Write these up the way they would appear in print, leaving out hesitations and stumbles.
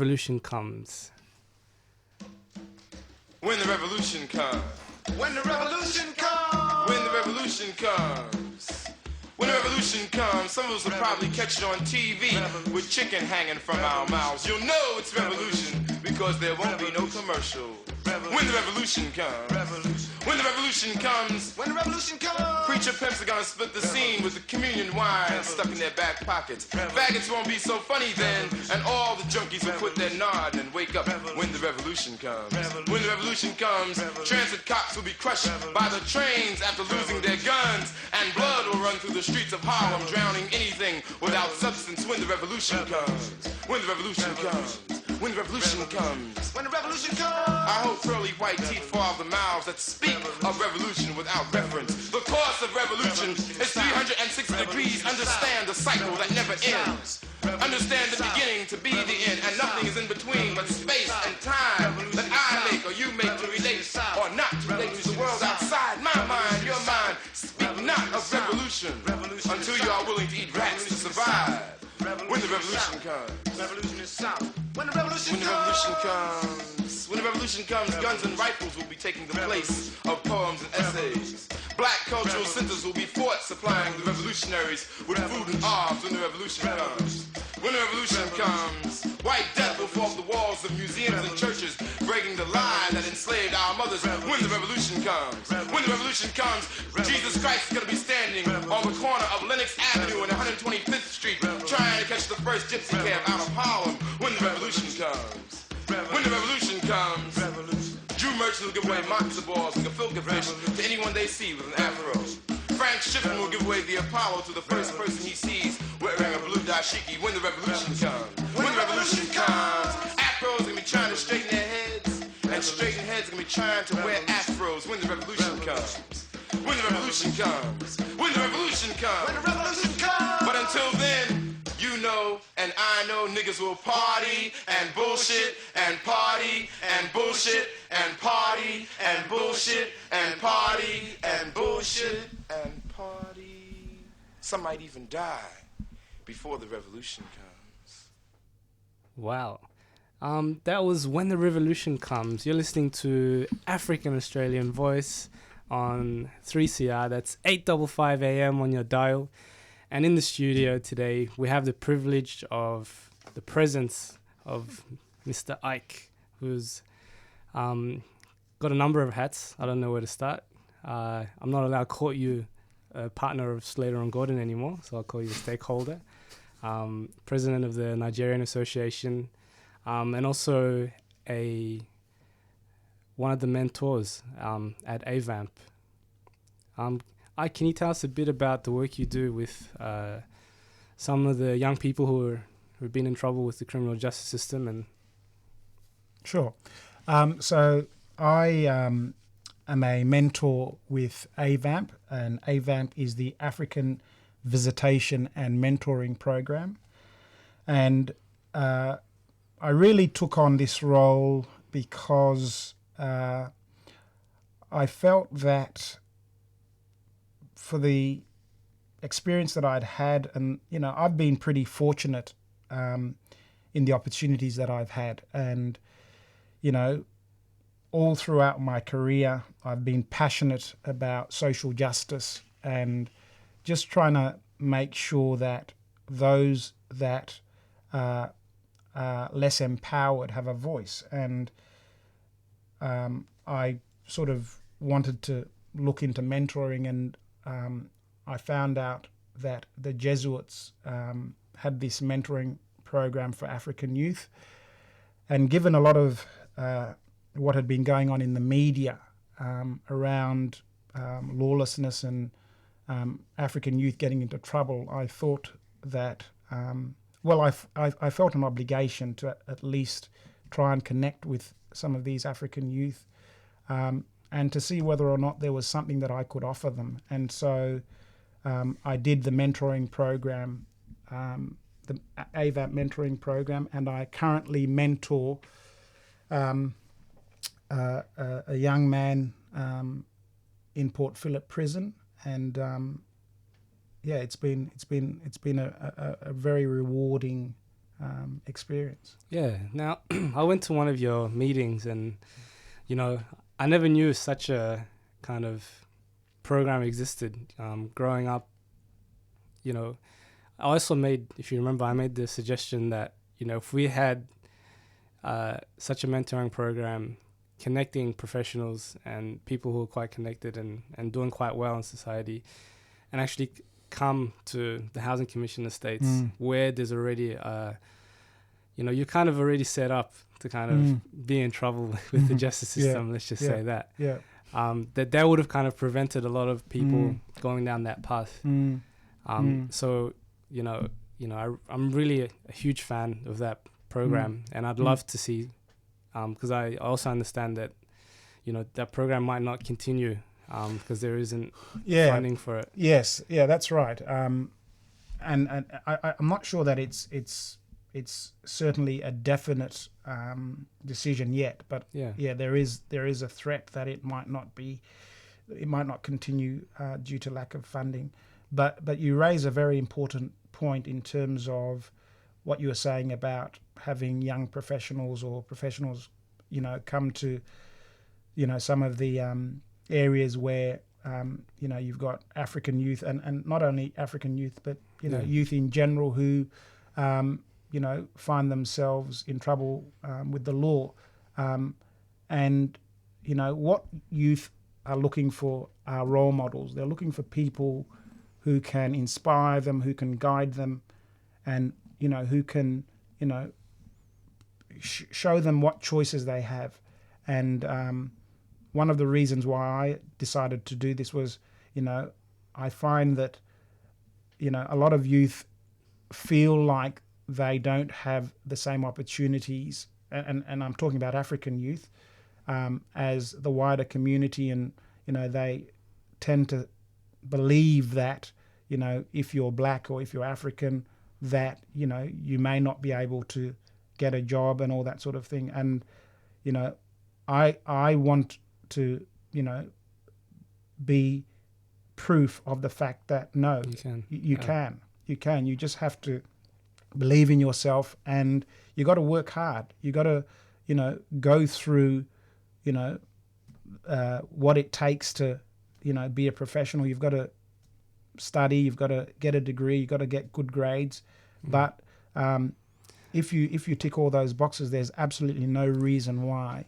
revolution comes. When the revolution comes. When the revolution comes. When the revolution comes. When the revolution comes, some of us will probably catch it on TV with chicken hanging from our mouths. You'll know it's revolution because there won't be no commercial. When the revolution comes. When the revolution comes. When the revolution comes. Preacher pimps are gonna split the scene with the communion wine stuck in their back pockets. Faggots won't be so funny then, and all the junkies will quit their nod and wake up when the revolution comes. When the revolution comes, transit cops will be crushed by the trains after losing their guns, and blood will run through the streets of Harlem, drowning anything without substance when the revolution comes. When the revolution comes. When the revolution comes. When the revolution comes. I hope pearly white teeth fall off the mouths that speak of revolution without reference. The course of revolution is 360 degrees. Understand the cycle that never ends. Understand the beginning to be the end, and nothing is in between but space and time that I make or you make to relate or not to relate to the world outside my mind, your mind. Speak not of revolution until you are willing to eat rats to survive. When the revolution comes. Revolution is south. When the revolution comes. When the revolution comes, guns and rifles will be taking the place of poems and essays. Black cultural centers will be forts supplying the revolutionaries with food and arms when the revolution comes. When the revolution comes, white death will fall off the walls of museums and churches, breaking the lie that enslaved our mothers when the revolution comes. When the revolution comes, Jesus Christ is going to be standing on the corner of Lenox Avenue and 125th Street, trying to catch the first gypsy cab out of Harlem when the revolution comes. When the revolution comes, Jew merchants will give away matzo balls and gefilte fish to anyone they see with an afro. Frank Shippen will give away the Apollo to the first person he sees wearing a blue dashiki when the revolution comes. When the revolution comes, afros are going to be trying to straighten their heads, and straighten heads are going to be trying to wear afros when the revolution comes. When the revolution comes. When the revolution comes. When the revolution comes. But until then, you know and I know niggas will party and bullshit and party and bullshit and party and bullshit and party and bullshit and party. Some might even die before the revolution comes. Wow. That was When the Revolution Comes. You're listening to African Australian Voice on 3CR. That's 855 AM on your dial. And in the studio today, we have the privilege of the presence of Mr. Ike, who's got a number of hats. I don't know where to start. I'm not allowed to call you a partner of Slater Gordon anymore, so I'll call you a stakeholder. President of the Nigerian Association, and also one of the mentors at AVAMP. Can you tell us a bit about the work you do with some of the young people who've been in trouble with the criminal justice system? And Sure. So I am a mentor with AVAMP, and AVAMP is the African Visitation and Mentoring Program. And I really took on this role because I felt that for the experience that I'd had, and I've been pretty fortunate in the opportunities that I've had, and all throughout my career I've been passionate about social justice and just trying to make sure that those that are less empowered have a voice. And I sort of wanted to look into mentoring, and I found out that the Jesuits had this mentoring program for African youth. And given a lot of what had been going on in the media around lawlessness and African youth getting into trouble, I thought that, I felt an obligation to at least try and connect with some of these African youth and to see whether or not there was something that I could offer them. And so I did the mentoring program, the AVAP mentoring program, and I currently mentor a young man in Port Phillip Prison, and it's been a very rewarding experience. Yeah. Now, I went to one of your meetings, and I never knew such a kind of program existed. Growing up, I also made, if you remember, I made the suggestion that if we had such a mentoring program, connecting professionals and people who are quite connected and doing quite well in society, and actually come to the Housing Commission estates where there's already you're kind of already set up to kind of be in trouble with the justice system, let's just say that. Yeah. That would have kind of prevented a lot of people going down that path. So, I'm really a huge fan of that program, and I'd love to see, because I also understand that, that program might not continue because there isn't funding for it. Yes, yeah, that's right. And I'm not sure that it's certainly a definite decision yet, but there is a threat that it might not continue due to lack of funding. But you raise a very important point in terms of what you were saying about having young professionals or professionals, come to, some of the areas where, you've got African youth and not only African youth, but, youth in general who, find themselves in trouble with the law. And, what youth are looking for are role models. They're looking for people who can inspire them, who can guide them, and, who can, show them what choices they have. And one of the reasons why I decided to do this was, I find that, a lot of youth feel like they don't have the same opportunities, and I'm talking about African youth, as the wider community, and, they tend to believe that, if you're black or if you're African, that, you may not be able to get a job and all that sort of thing. And, I want to, be proof of the fact that, no, you can. You just have to believe in yourself, and you got to work hard. You got to, go through, what it takes to, be a professional. You've got to study, you've got to get a degree, you've got to get good grades. But if you tick all those boxes, there's absolutely no reason why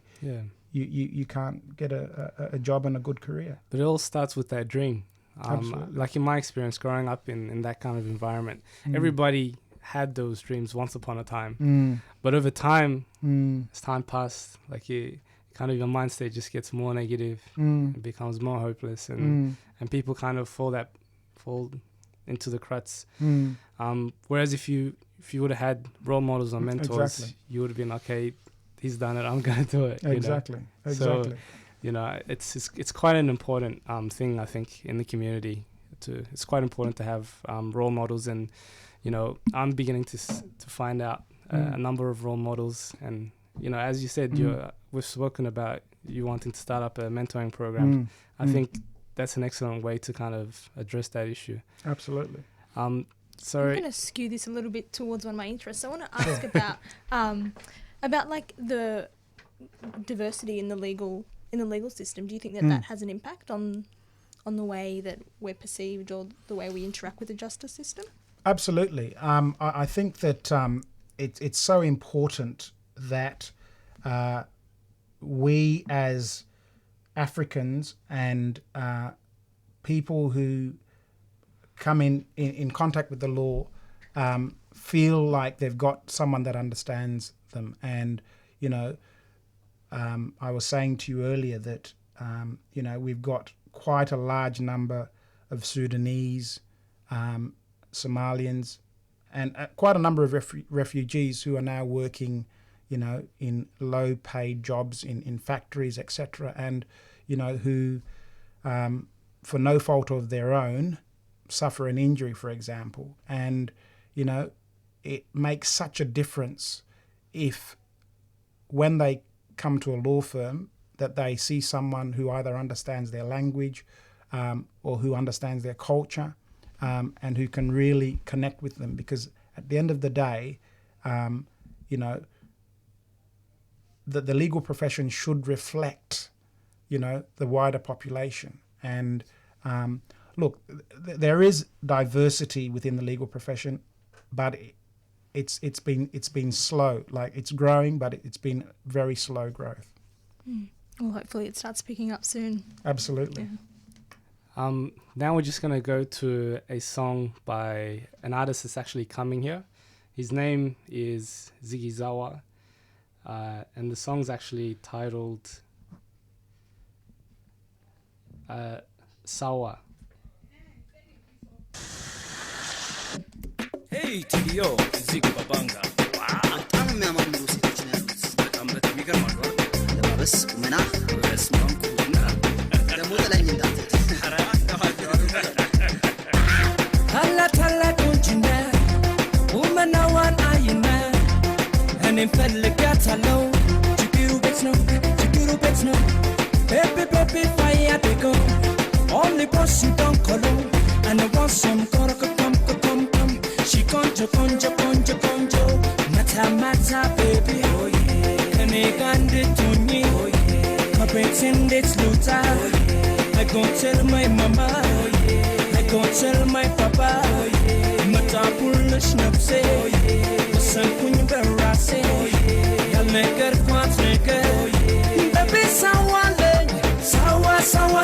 you can't get a job and a good career. But it all starts with that dream. Absolutely. Like in my experience growing up in that kind of environment, everybody had those dreams once upon a time. But over time, as time passed, like your mind state just gets more negative, it becomes more hopeless, and people kind of fall into the cruts. Whereas if you would have had role models or mentors, you would have been, okay, he's done it, I'm gonna do it. Exactly. So, it's quite an important thing, I think, in the community. It's quite important to have role models, and I'm beginning to find out a number of role models. And as you said, we've spoken about you wanting to start up a mentoring program. I think that's an excellent way to kind of address that issue. Absolutely. So I'm going to skew this a little bit towards one of my interests. I want to ask about like the diversity in the legal system. Do you think that has an impact on the way that we're perceived or the way we interact with the justice system? Absolutely. I think that it's so important that we as Africans and people who come in contact with the law feel like they've got someone that understands them. And, I was saying to you earlier that, we've got quite a large number of Sudanese, Somalians, and quite a number of refugees who are now working, in low-paid jobs in factories, etc., and, who, for no fault of their own, suffer an injury, for example. And, it makes such a difference if, when they come to a law firm, that they see someone who either understands their language or who understands their culture, and who can really connect with them. Because at the end of the day, you know, that the legal profession should reflect, you know, the wider population. And look, there is diversity within the legal profession, but it's been slow. Like, it's growing, but it's been very slow growth. Well, hopefully it starts picking up soon. Absolutely. Yeah. Now we're just going to go to a song by an artist that's actually coming here. His name is Zigizawa, and the song's actually titled Sawa. Hey, TDO, Zig Babanga. በጣም የሚያማምሩ ሴቶች ነው ያሉት። በጣም ይገርማል። አለባበስ፣ ቁመና በስመ አብ ኩልና ደግሞ ጥለኝ እንዳትሄድ። ታላ ቁንጅና ውመናዋን አይና እኔም ፈልጋታለሁ። ችግሩ ቤት ነው ቤቢ ፋያ ደጎ only bossy don't call and I want some come she conjo mata baby oh yeah can I gande tuni oh yeah my pretend it's luta I go tell my mama oh yeah I go tell my papa oh yeah mata pulish napse oh yeah san kunyu berase oh yeah ya negar kwat negar oh yeah baby sawale sawa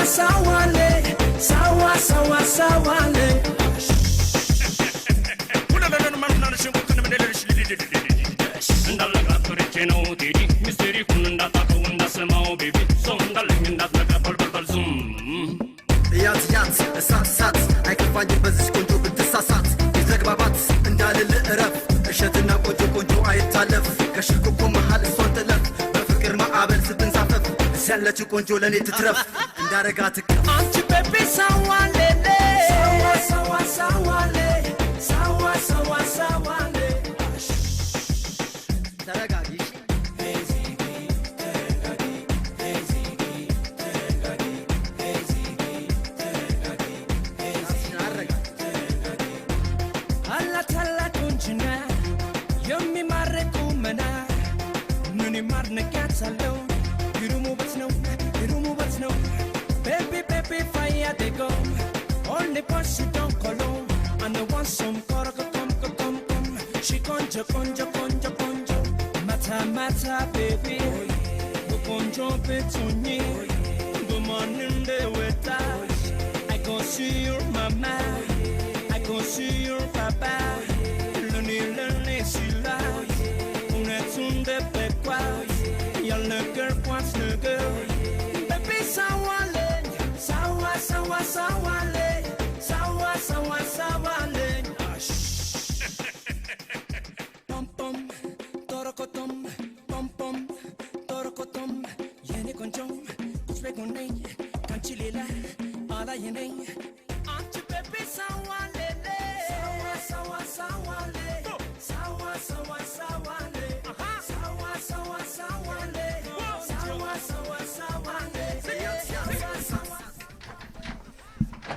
ያት እሳት አይከፋኝ በዚህ ቆንጆ ብትሳሳት የተግባባት እንዳልል እረፍ እሸትና ቆንጆ አይታለፍ ከሽኮኮ መሃል እሷን ጥለፍ በፍቅር ማዕበል ስትንሳፈፍ ያለች ቆንጆ ለኔ ትትረፍ እንዳረጋት አንቺ ቤቢ ሳዋሌ ተረጋጊ Baby, fire they go. Only boss you don't call on. And I want some come. She conjo. Mata, baby. Go conjo betuni. Go morning the weather. I go see your mama. I go see your papa. Lone sila. Unetunde pekwa. Yalla girl wants the girl. Baby, sawale. Sawale. Pom torokotom torokotom yene konjom kuchbegonne kanchilila ala yene anti baby sawale sawale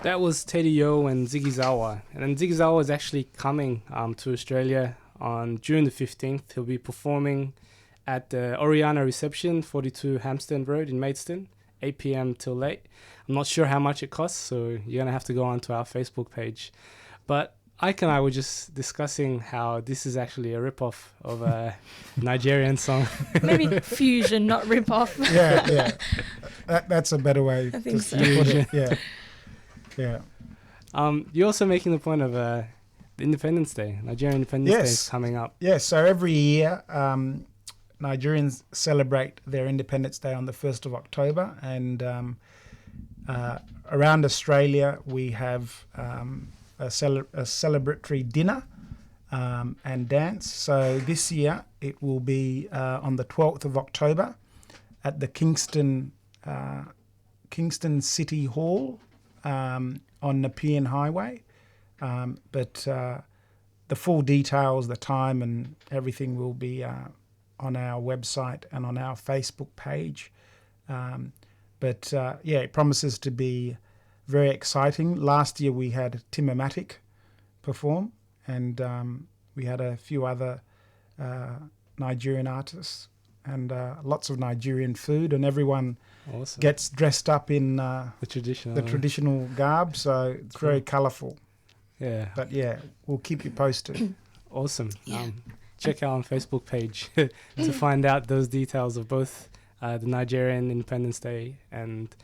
That was Teddy Yo and Zigizawa. And then Zigizawa is actually coming to Australia on June the 15th. He'll be performing at the Oriana Reception, 42 Hampstead Road in Maidstone, 8 p.m. till late. I'm not sure how much it costs, so you're going to have to go onto our Facebook page. But Ike and I were just discussing how this is actually a rip-off of a Nigerian song. Maybe fusion, not rip-off. Yeah. That's a better way I think to so. put it. Yeah. You're also making the point of the Independence Day. Nigerian Independence Day is coming up. Yes, so every year Nigerians celebrate their Independence Day on the 1st of October, and around Australia we have a celebratory dinner and dance. So this year it will be on the 12th of October at the Kingston City Hall on Nepean Highway. But the full details, the time and everything will be on our website and on our Facebook page. But it promises to be very exciting. Last year we had Tim Matic perform, and we had a few other Nigerian artists and lots of Nigerian food, and everyone Awesome. gets dressed up in the traditional. traditional garb, so it's Cool. very colourful. Yeah. But yeah, we'll keep you posted. Awesome. Yeah. Check out our Facebook page to find out those details of both the Nigerian Independence Day and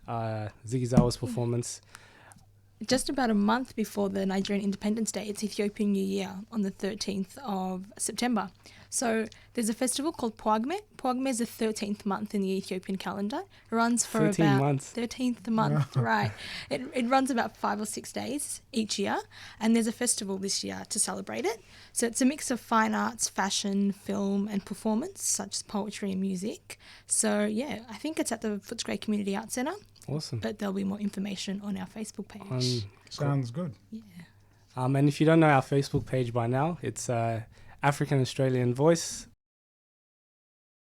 Ziggy Zawa's performance. Just about a month before the Nigerian Independence Day, it's Ethiopian New Year on the 13th of September. So there's a festival called Pwagme. Pwagme is the 13th month in the Ethiopian calendar. It runs for 13 about months. 13th month, right. It runs about 5 or 6 days each year, and there's a festival this year to celebrate it. So it's a mix of fine arts, fashion, film and performance, such as poetry and music. So yeah, I think it's at the Footscray Community Arts Centre, Awesome. but there'll be more information on our Facebook page. Sounds good. Yeah. And if you don't know our Facebook page by now, it's African Australian Voice